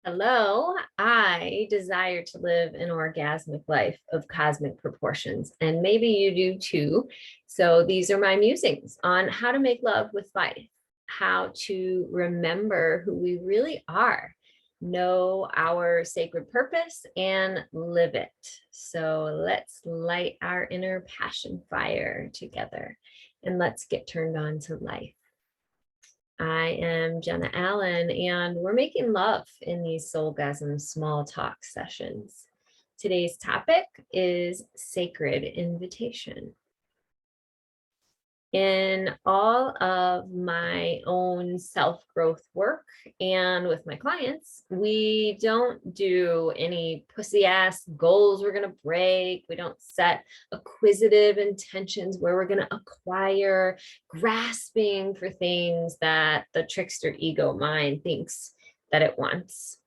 Hello, I desire to live an orgasmic life of cosmic proportions, and maybe you do too. So, these are my musings on how to make love with life, how to remember who we really are, know our sacred purpose, and live it. So, let's light our inner passion fire together and let's get turned on to life. I am Jenna Allen, and we're making love in these Soulgasm Smalltalk sessions. Today's topic is Sacred Invitation. In all of my own self-growth work and with my clients, we don't do any pussy-ass goals we're going to break. We don't set acquisitive intentions where we're going to acquire, grasping for things that the trickster ego mind thinks that it wants.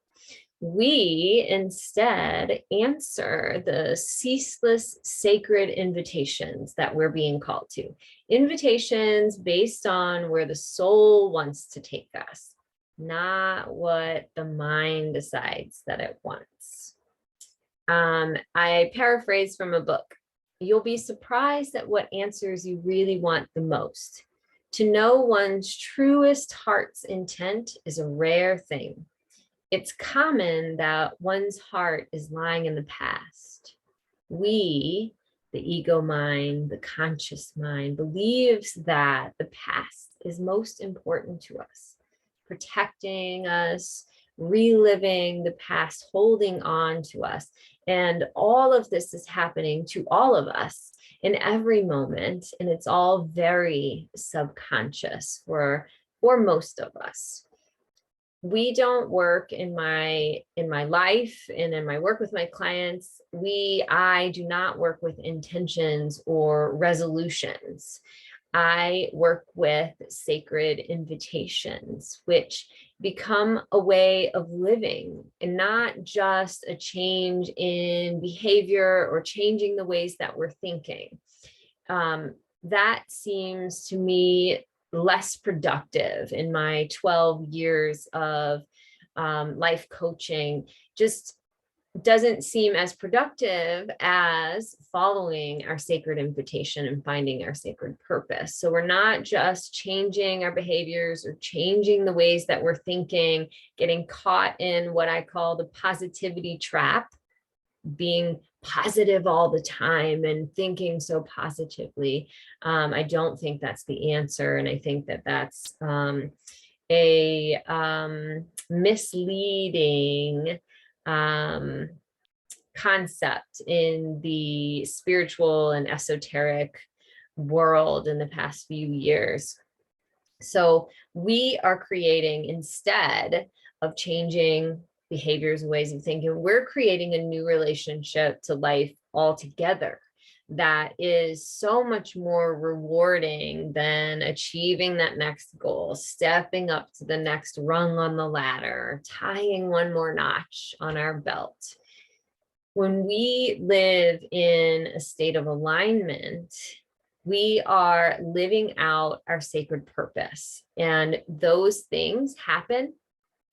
We instead answer the ceaseless sacred invitations that we're being called to. Invitations based on where the soul wants to take us, not what the mind decides that it wants. I paraphrase from a book. You'll be surprised at what answers you really want the most. To know one's truest heart's intent is a rare thing. It's common that one's heart is lying in the past. We, the ego mind, the conscious mind, believes that the past is most important to us, protecting us, reliving the past, holding on to us. And all of this is happening to all of us in every moment. And it's all very subconscious for most of us. We don't work in my life and in my work with my clients. I do not work with intentions or resolutions. I work with sacred invitations, which become a way of living and not just a change in behavior or changing the ways that we're thinking. That seems to me less productive in my 12 years of life coaching. Just doesn't seem as productive as following our sacred invitation and finding our sacred purpose. So we're not just changing our behaviors or changing the ways that we're thinking, getting caught in what I call the positivity trap, being positive all the time and thinking so positively. I don't think that's the answer. And I think that that's a misleading concept in the spiritual and esoteric world in the past few years. So we are creating, instead of changing behaviors and ways of thinking, we're creating a new relationship to life altogether that is so much more rewarding than achieving that next goal, stepping up to the next rung on the ladder, tying one more notch on our belt. When we live in a state of alignment, we are living out our sacred purpose, and those things happen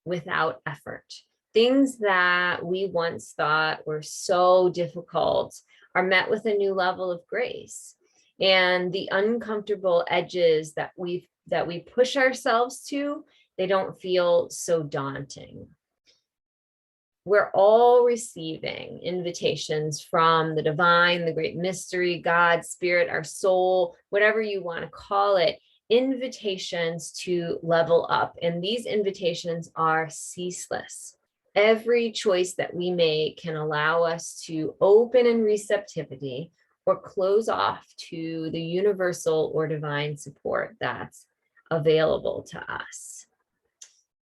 without effort. Things that we once thought were so difficult are met with a new level of grace. And the uncomfortable edges that we push ourselves to, they don't feel so daunting. We're all receiving invitations from the divine, the great mystery, God, spirit, our soul, whatever you want to call it, invitations to level up. And these invitations are ceaseless. Every choice that we make can allow us to open in receptivity or close off to the universal or divine support that's available to us.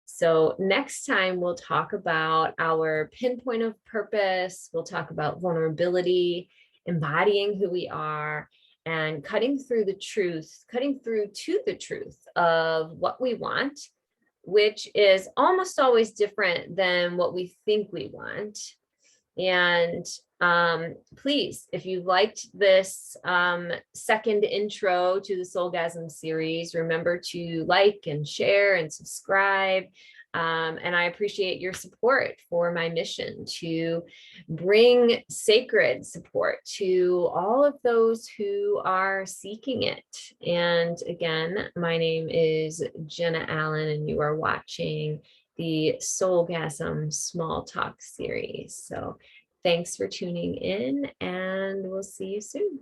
So next time we'll talk about our pinpoint of purpose. We'll talk about vulnerability, embodying who we are, and cutting through to the truth of what we want, which is almost always different than what we think we want. And please, if you liked this second intro to the Soulgasm series, remember to like and share and subscribe. And I appreciate your support for my mission to bring sacred support to all of those who are seeking it. And again, my name is Jenna Allen, and you are watching the Soulgasm Smalltalk series. So thanks for tuning in, and we'll see you soon.